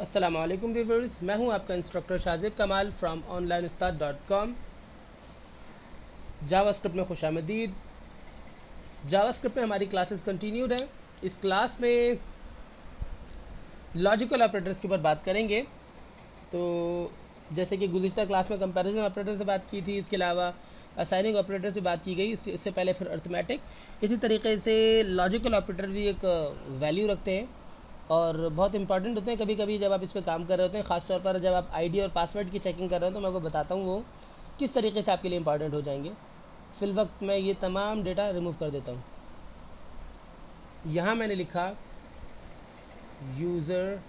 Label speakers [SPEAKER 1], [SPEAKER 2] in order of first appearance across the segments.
[SPEAKER 1] अस्सलाम वालेकुम व्यूअर्स, मैं हूं आपका इंस्ट्रक्टर शाजिब कमाल फ्रॉम onlineustaad.com। जावास्क्रिप्ट में खुशामदीद। जावास्क्रिप्ट में हमारी क्लासेस कंटिन्यूड हैं। इस क्लास में लॉजिकल ऑपरेटर्स के ऊपर बात करेंगे। तो जैसे कि गुज़िश्ता क्लास में कंपैरिजन ऑपरेटर से बात की थी, इसके अलावा असाइनिंग ऑपरेटर से बात की गई, इससे पहले फिर अर्थमेटिक। इसी तरीके से लॉजिकल ऑपरेटर भी एक वैल्यू रखते हैं और बहुत इंपॉर्टेंट होते हैं कभी कभी जब आप इस पर काम कर रहे होते हैं, ख़ासतौर पर जब आप आईडी और पासवर्ड की चेकिंग कर रहे हो। तो मैं आपको बताता हूँ वो किस तरीके से आपके लिए इंपॉर्टेंट हो जाएंगे। फिल वक्त मैं ये तमाम डेटा रिमूव कर देता हूँ। यहाँ मैंने लिखा user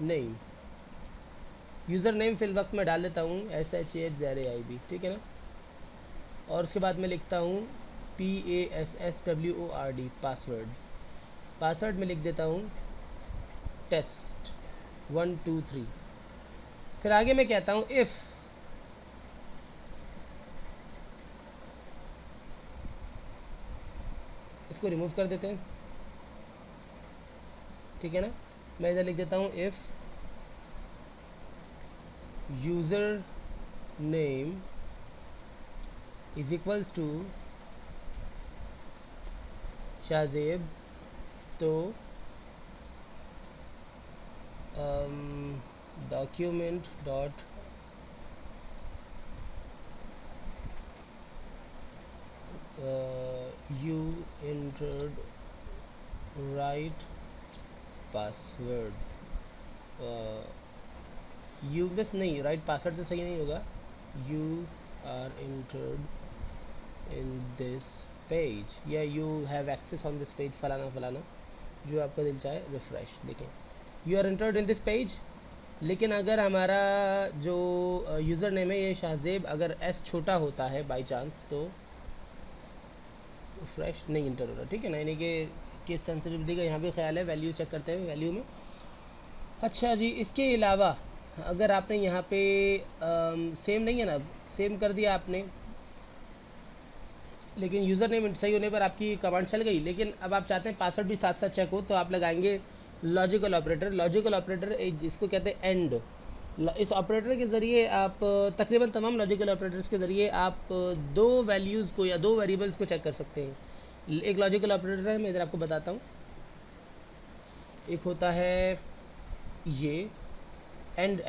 [SPEAKER 1] name. Username fill वक्त में डाल देता हूँ SHAZRAIB, ठीक है ना। और उसके बाद मैं लिखता हूँ PASSWORD पासवर्ड में लिख देता हूँ टेस्ट 1 2 3। फिर आगे मैं कहता हूँ इफ़ इसको रिमूव कर देते हैं, ठीक है ना। मैं इधर लिख देता हूँ if user name is equals to Shahzeb, तो document dot you entered right password। You बस नहीं, राइट पासवर्ड तो सही नहीं होगा। You are entered in this page या you have access on this page, फलाना फलाना, जो आपका दिल चाहे। रिफ्रेश, देखें you are entered in this page. लेकिन अगर हमारा जो यूज़र नेम है ये शाहजेब, अगर एस छोटा होता है बाई चांस, तो फ्रेश नहीं इंटर हो रहा, ठीक है ना। यानी कि केस सेंसिटिविटी का यहाँ भी ख्याल है, वैल्यू चेक करते हुए वैल्यू में। अच्छा जी, इसके अलावा अगर आपने यहाँ पे सेम नहीं है ना, सेम कर दिया आपने, लेकिन यूज़र नेम सही होने पर आपकी कमांड चल गई, लेकिन अब आप चाहते हैं पासवर्ड भी साथ साथ चेक हो, तो आप लगाएंगे लॉजिकल ऑपरेटर। लॉजिकल ऑपरेटर जिसको कहते हैं एंड। इस ऑपरेटर के ज़रिए आप तकरीबन तमाम लॉजिकल ऑपरेटर्स के ज़रिए आप दो वैल्यूज़ को या दो वेरिएबल्स को चेक कर सकते हैं। एक लॉजिकल ऑपरेटर है, मैं इधर आपको बताता हूँ। एक होता है ये एंड,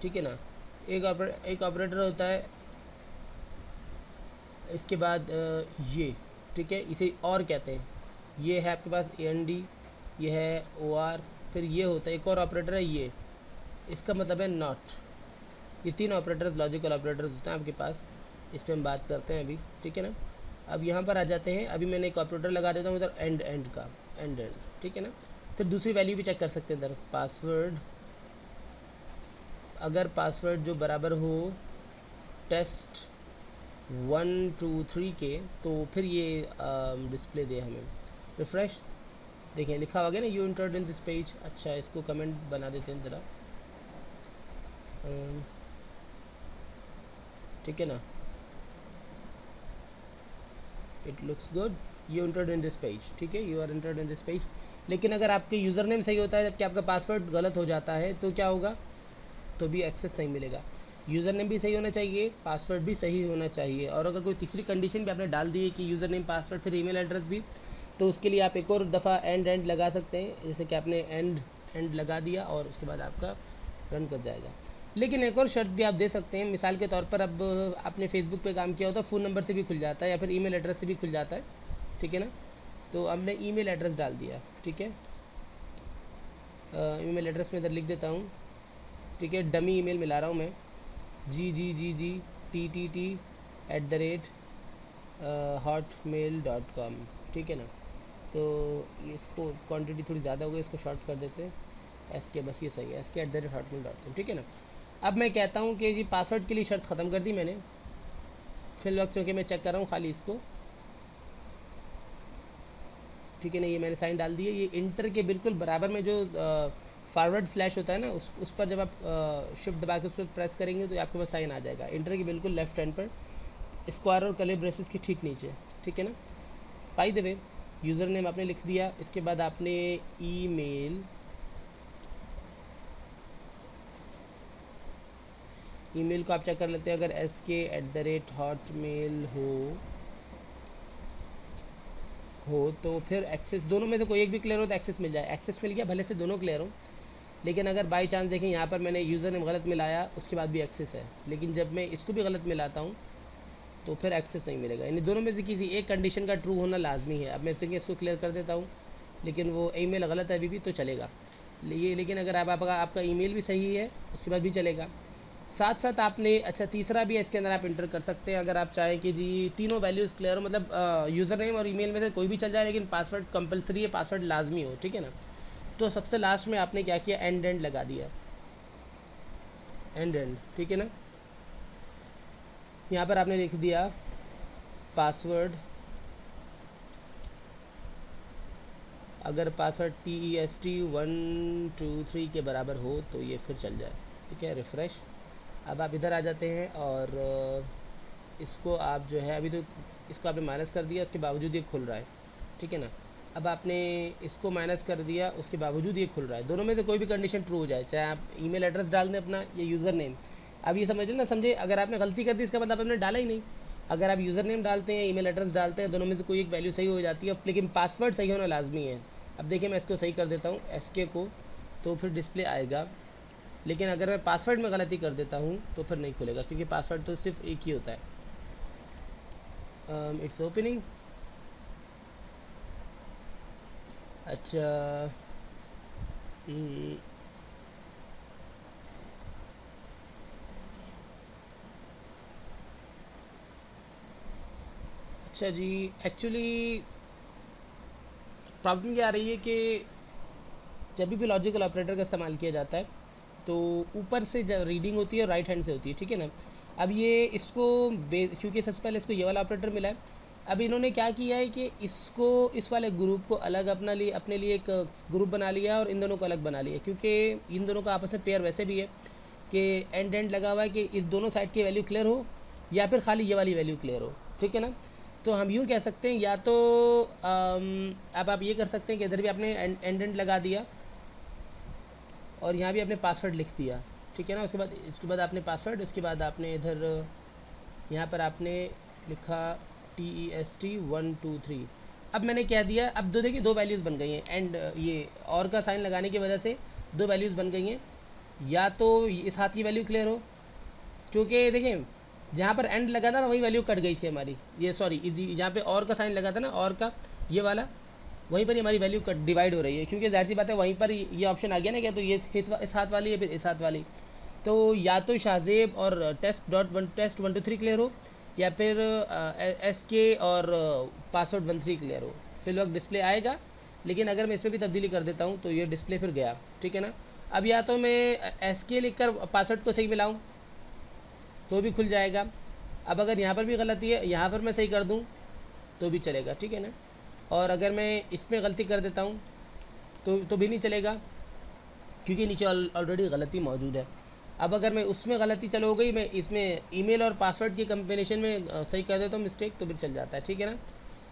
[SPEAKER 1] ठीक है ना। एक ऑपरेटर होता है इसके बाद ये, ठीक है, इसे और कहते हैं। ये है आपके पास AND, ये है OR, फिर ये होता है एक और ऑपरेटर है ये, इसका मतलब है नॉट। ये तीन ऑपरेटर्स लॉजिकल ऑपरेटर्स होते हैं आपके पास। इस पर हम बात करते हैं अभी, ठीक है ना। अब यहाँ पर आ जाते हैं। अभी मैंने एक ऑपरेटर लगा देता हूँ इधर एंड का, एंड, ठीक है ना। फिर दूसरी वैल्यू भी चेक कर सकते हैं इधर, पासवर्ड। अगर पासवर्ड जो बराबर हो टेस्ट 1 2 3 के, तो फिर ये डिस्प्ले दे हमें। रिफ्रेश, देखें लिखा हुआ गया ना you entered in this page. अच्छा, इसको कमेंट बना देते हैं ज़रा, ठीक है ना। It looks good, you entered in this page, ठीक है, you are entered in this page. लेकिन अगर आपके यूज़र नेम सही होता है जबकि आपका पासवर्ड गलत हो जाता है, तो क्या होगा, तो भी एक्सेस नहीं मिलेगा। यूज़र नेम भी सही होना चाहिए, पासवर्ड भी सही होना चाहिए। और अगर कोई तीसरी कंडीशन भी आपने डाल दी है कि यूज़र नेम, पासवर्ड, फिर ईमेल एड्रेस भी, तो उसके लिए आप एक और दफ़ा एंड लगा सकते हैं। जैसे कि आपने एंड लगा दिया और उसके बाद आपका रन कर जाएगा। लेकिन एक और शर्त भी आप दे सकते हैं। मिसाल के तौर पर अब आपने फेसबुक पे काम किया होता है, फ़ोन नंबर से भी खुल जाता है या फिर ईमेल एड्रेस से भी खुल जाता है, ठीक है ना। तो हमने ईमेल एड्रेस डाल दिया, ठीक है। ईमेल एड्रेस में इधर लिख देता हूँ, ठीक है। डमी ईमेल मिला रहा हूँ मैं, GGGTTT@hotmail.com, ठीक है ना। तो इसको क्वांटिटी थोड़ी ज़्यादा हो गई, इसको शॉर्ट कर देते हैं SK, बस ये सही है, SK@hotmail.com, ठीक है ना। अब मैं कहता हूँ कि जी पासवर्ड के लिए शर्त ख़त्म कर दी मैंने। फिल वक्त चूँकि मैं चेक कर रहा हूँ खाली इसको, ठीक है ना। ये मैंने साइन डाल दिए। ये इंटर के बिल्कुल बराबर में जो फॉरवर्ड स्लैश होता है ना, उस पर जब आप शिफ्ट दबा के उस पर प्रेस करेंगे तो आपके पास साइन आ जाएगा। इंटर के बिल्कुल लेफ्ट हैंड पर, स्क्वायर और कर्ली ब्रेसेस के ठीक नीचे, ठीक है ना। By the way, user name आपने लिख दिया, इसके बाद आपने ईमेल को आप चेक कर लेते हैं, अगर sk@hotmail हो तो फिर एक्सेस, दोनों में से कोई एक भी क्लियर हो तो एक्सेस मिल जाए। एक्सेस मिल गया, भले से दोनों क्लियर हो, लेकिन अगर बाई चांस देखें यहाँ पर मैंने यूज़र नेम गलत मिलाया, उसके बाद भी एक्सेस है, लेकिन जब मैं इसको भी गलत मिलाता हूँ तो फिर एक्सेस नहीं मिलेगा। यानी दोनों में से किसी एक कंडीशन का ट्रू होना लाजमी है। अब मैं इसको क्लियर कर देता हूँ, लेकिन वो ईमेल गलत है अभी भी तो चलेगा, लेकिन अगर आपका ईमेल भी सही है उसके बाद भी चलेगा। साथ साथ आपने अच्छा तीसरा भी है, इसके अंदर आप इंटर कर सकते हैं अगर आप चाहें कि जी तीनों वैल्यूज़ क्लियर हो, मतलब यूज़र नेम और ईमेल में से कोई भी चल जाए, लेकिन पासवर्ड कंपलसरी है, पासवर्ड लाजमी हो, ठीक है ना। तो सबसे लास्ट में आपने क्या किया, एंड लगा दिया, एंड, ठीक है ना। यहाँ पर आपने लिख दिया पासवर्ड, अगर पासवर्ड TEST123 के बराबर हो तो ये फिर चल जाए, ठीक है। रिफ़्रेश। अब आप इधर आ जाते हैं और इसको आप जो है अभी तो इसको आपने माइनस कर दिया, उसके बावजूद ये खुल रहा है, ठीक है ना। अब आपने इसको माइनस कर दिया, उसके बावजूद ये खुल रहा है। दोनों में से कोई भी कंडीशन ट्रू हो जाए, चाहे आप ईमेल एड्रेस डाल दें अपना या यूज़र नेम। अब ये समझ ना, समझे, अगर आपने गलती कर दी इसका मतलब आपने डाला ही नहीं। अगर आप यूज़र नेम डालते हैं, ईमेल एड्रेस डालते हैं, दोनों में से कोई एक वैल्यू सही हो जाती है, लेकिन पासवर्ड सही होना लाजमी है। अब देखिए मैं इसको सही कर देता हूँ SK को, तो फिर डिस्प्ले आएगा, लेकिन अगर मैं पासवर्ड में गलती कर देता हूँ तो फिर नहीं खुलेगा, क्योंकि पासवर्ड तो सिर्फ एक ही होता है। It's opening. अच्छा अच्छा जी, एक्चुअली प्रॉब्लम ये आ रही है कि जब भी लॉजिकल ऑपरेटर का इस्तेमाल किया जाता है तो ऊपर से जब रीडिंग होती है राइट हैंड से होती है, ठीक है ना। अब ये इसको क्योंकि सबसे पहले इसको ये वाला ऑपरेटर मिला है, अब इन्होंने क्या किया है कि इसको इस वाले ग्रुप को अलग अपने लिए एक ग्रुप बना लिया और इन दोनों को अलग बना लिया, क्योंकि इन दोनों का आपस में पेयर वैसे भी है कि एंड लगा हुआ है कि इस दोनों साइड की वैल्यू क्लियर हो या फिर खाली ये वाली वैल्यू क्लियर हो, ठीक है ना। तो हम यूँ कह सकते हैं, या तो अब आप ये कर सकते हैं कि इधर भी आपने एंड लगा दिया और यहाँ भी आपने पासवर्ड लिख दिया, ठीक है ना। उसके बाद आपने पासवर्ड, उसके बाद आपने इधर यहाँ पर आपने लिखा TEST123। अब मैंने क्या दिया, अब देखिए दो वैल्यूज़ बन गई हैं, एंड ये और का साइन लगाने की वजह से दो वैल्यूज़ बन गई हैं। या तो इस हाथ की वैल्यू क्लियर हो, क्योंकि देखें जहाँ पर एंड लगा था ना वही वैल्यू कट गई थी हमारी, ये सॉरी जहाँ पे और का साइन लगा था ना, और का ये वाला, वहीं पर ही हमारी वैल्यू कट डिवाइड हो रही है, क्योंकि जाहिर सी बात है वहीं पर ये ऑप्शन आ गया ना, क्या तो ये इस हाथ वाली है फिर इस हाथ वाली। तो या तो शाहजेब और टेस्ट123 क्लियर हो, या फिर SK और पासवर्ड 13 क्लियर हो, फिर वक्त डिस्प्ले आएगा। लेकिन अगर मैं इसमें भी तब्दीली कर देता हूँ तो ये डिस्प्ले फिर गया, ठीक है ना। अब या तो मैं SK लिख कर पासवर्ड को सही मिलाऊँ तो भी खुल जाएगा। अब अगर यहाँ पर भी गलती है, यहाँ पर मैं सही कर दूँ तो भी चलेगा, ठीक है ना। और अगर मैं इसमें गलती कर देता हूँ तो भी नहीं चलेगा, क्योंकि नीचे ऑलरेडी गलती मौजूद है। अब अगर मैं उसमें गलती चलो हो गई, मैं इसमें ईमेल और पासवर्ड की कम्बिनेशन में सही कर देता हूँ मिस्टेक, तो फिर चल जाता है, ठीक है ना।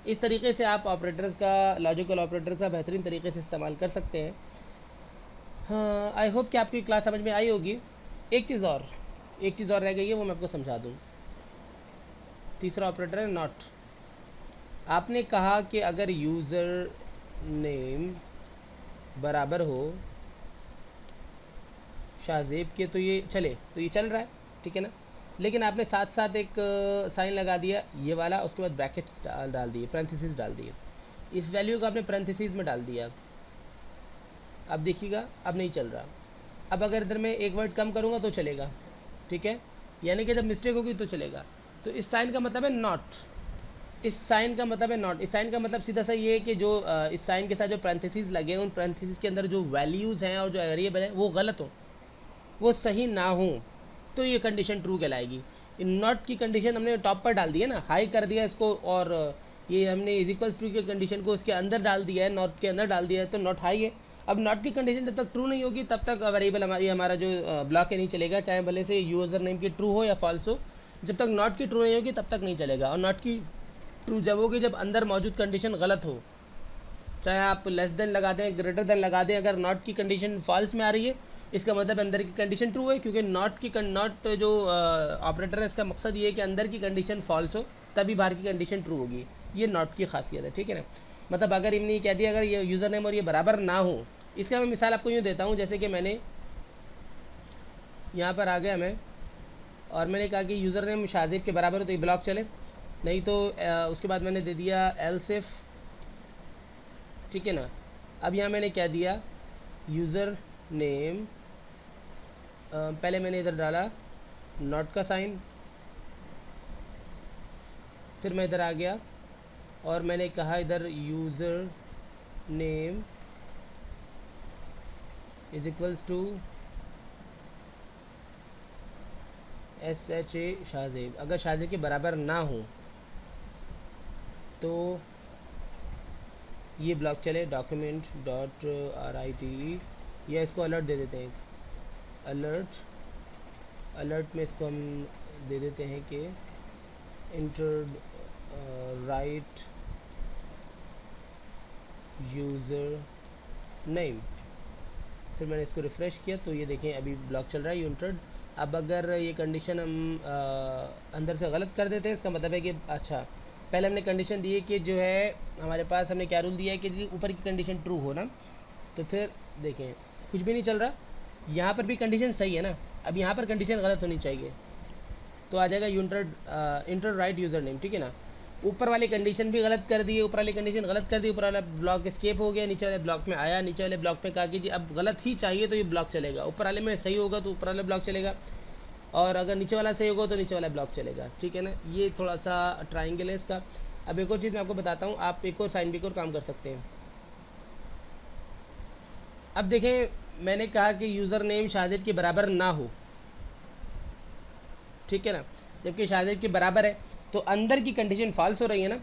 [SPEAKER 1] इस तरीके से आप ऑपरेटर्स का, लॉजिकल ऑपरेटर्स का बेहतरीन तरीके से इस्तेमाल कर सकते हैं। हाँ, आई होप कि आपकी क्लास समझ में आई होगी। एक चीज़ और रह गई है, वो मैं आपको समझा दूँ। तीसरा ऑपरेटर है नॉट। आपने कहा कि अगर यूज़र नेम बराबर हो शाहजेब के तो ये चले, तो ये चल रहा है, ठीक है ना। लेकिन आपने साथ साथ एक साइन लगा दिया ये वाला, उसके बाद ब्रैकेट्स डाल दिए, पैरेंथेसिस डाल दिए, इस वैल्यू को आपने पैरेंथेसिस में डाल दिया। अब देखिएगा अब नहीं चल रहा। अब अगर इधर मैं एक वर्ड कम करूँगा तो चलेगा, ठीक है, यानी कि जब मिस्टेक होगी तो चलेगा। तो इस साइन का मतलब है नॉट, इस साइन का मतलब है नॉट। इस साइन का मतलब सीधा सा ये है कि जो इस साइन के साथ जो पैरेंथेसिस लगे हैं, उन पैरेंथेसिस के अंदर जो वैल्यूज़ हैं और जो वेरिएबल है वो गलत हो, वो सही ना हो, तो ये कंडीशन ट्रू कहलाएगी। इन नॉट की कंडीशन हमने टॉप पर डाल दी है ना, हाई कर दिया इसको, और ये हमने इज इक्वल्स टू की कंडीशन को उसके अंदर डाल दिया है, नॉट के अंदर डाल दिया है, तो नॉट हाई है। अब नॉट की कंडीशन जब तक ट्रू नहीं होगी तब तक वेरिएबल हमारा जो ब्लॉक है नहीं चलेगा, चाहे भले से यूज़र नेम की ट्रू हो या फॉल्स हो। जब तक नॉट की ट्रू नहीं होगी तब तक नहीं चलेगा। और नॉट की ट्रू जब होगी जब अंदर मौजूद कंडीशन गलत हो, चाहे आप लेस देन लगा दें, ग्रेटर देन लगा दें, अगर नॉट की कंडीशन फॉल्स में आ रही है इसका मतलब अंदर की कंडीशन ट्रू है, क्योंकि नॉट जो ऑपरेटर है इसका मकसद ये है कि अंदर की कंडीशन फॉल्स हो तभी बाहर की कंडीशन ट्रू होगी। ये नॉट की खासियत है, ठीक है ना। मतलब अगर इमने कह दिया अगर ये यूज़र नेम और ये बराबर ना हो, इसका मैं मिसाल आपको यूँ देता हूँ, जैसे कि मैंने यहाँ पर आ गया मैं और मैंने कहा कि यूज़र नेम शाहज़ेब के बराबर हो तो ये ब्लॉक चले, नहीं तो उसके बाद मैंने दे दिया एल्स इफ, ठीक है ना। अब यहाँ मैंने क्या दिया, यूज़र नेम, पहले मैंने इधर डाला नॉट का साइन, फिर मैं इधर आ गया और मैंने कहा इधर username is equals to SHA Shahzeb. अगर शाहज़ेब के बराबर ना हो तो ये ब्लॉक चले, डॉक्यूमेंट डॉट RITE, या इसको अलर्ट दे देते हैं, अलर्ट में इसको हम दे देते हैं कि इंटर राइट यूज़र नेम। फिर मैंने इसको रिफ़्रेश किया तो ये देखें अभी ब्लॉक चल रहा है, यू इंटर्ड। अब अगर ये कंडीशन हम अंदर से गलत कर देते हैं, इसका मतलब है कि अच्छा पहले हमने कंडीशन दी है कि जो है हमारे पास हमने क्या रूल दिया है कि ऊपर की कंडीशन ट्रू हो ना, तो फिर देखें कुछ भी नहीं चल रहा, यहाँ पर भी कंडीशन सही है ना, अब यहाँ पर कंडीशन गलत होनी चाहिए तो आ जाएगा इंटर राइट यूज़र नेम, ठीक है ना। ऊपर वाली कंडीशन भी गलत कर दी है, ऊपर वाली कंडीशन गलत कर दी, ऊपर वाला ब्लॉक एस्केप हो गया, नीचे वाले ब्लॉक में आया, नीचे वाले ब्लॉक में कहा कि जी अब गलत ही चाहिए तो ये ब्लॉक चलेगा, ऊपर वाले में सही होगा तो ऊपर वाला ब्लॉक चलेगा, और अगर नीचे वाला सही होगा तो नीचे वाला ब्लॉक चलेगा, ठीक है ना। ये थोड़ा सा ट्राइंगल है इसका। अब एक और चीज़ मैं आपको बताता हूँ, आप एक और साइन भी एक और काम कर सकते हैं। अब देखें मैंने कहा कि यूज़र नेम शाहज़ेब के बराबर ना हो, ठीक है ना, जबकि शाहज़ेब के बराबर है तो अंदर की कंडीशन फॉल्स हो रही है ना।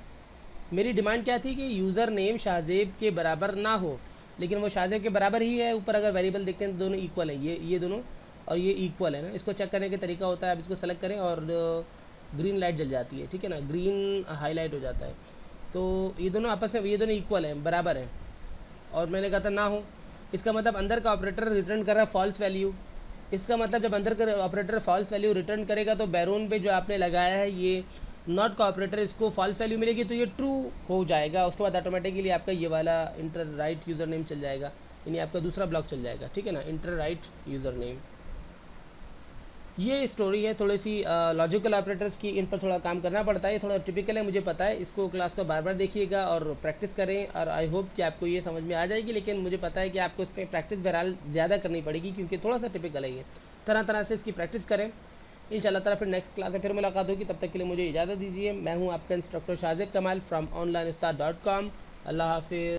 [SPEAKER 1] मेरी डिमांड क्या थी कि यूज़र नेम शाहज़ेब के बराबर ना हो, लेकिन वो शाहज़ेब के बराबर ही है। ऊपर अगर वेरिएबल देखते हैं तो दोनों इक्वल है, ये दोनों और ये इक्वल है ना। इसको चेक करने का तरीका होता है, आप इसको सेलेक्ट करें और ग्रीन लाइट जल जाती है, ठीक है ना, ग्रीन हाईलाइट हो जाता है। तो ये दोनों आपस में, ये दोनों इक्वल हैं, बराबर हैं, और मैंने कहा था ना हो, इसका मतलब अंदर का ऑपरेटर रिटर्न कर रहा है फॉल्स वैल्यू। इसका मतलब जब अंदर का ऑपरेटर फॉल्स वैल्यू रिटर्न करेगा तो बैरून पे जो आपने लगाया है ये नॉट का ऑपरेटर, इसको फॉल्स वैल्यू मिलेगी तो ये ट्रू हो जाएगा। उसके बाद ऑटोमेटिकली आपका ये वाला इंटर राइट यूज़र नेम चल जाएगा, यानी आपका दूसरा ब्लॉक चल जाएगा, ठीक है ना, इंटर राइट यूज़र नेम। ये स्टोरी है थोड़ी सी लॉजिकल ऑपरेटर्स की, इन पर थोड़ा काम करना पड़ता है, थोड़ा टिपिकल है मुझे पता है। इसको क्लास को बार बार देखिएगा और प्रैक्टिस करें, और आई होप कि आपको ये समझ में आ जाएगी। लेकिन मुझे पता है कि आपको इस पर प्रैक्टिस बहरहाल ज़्यादा करनी पड़ेगी, क्योंकि थोड़ा सा टिपिकल है ये। तरह तरह से इसकी प्रैक्टिस करें, इंशाल्लाह ताला फिर नेक्स्ट क्लास में फिर मुलाकात होगी। तब तक के लिए मुझे इजाज़त दीजिए। मैं हूँ आपका इंस्ट्रक्टर शाहज़ेब कमाल फ्रॉम onlineustaad.com। अल्लाह हाफिज़।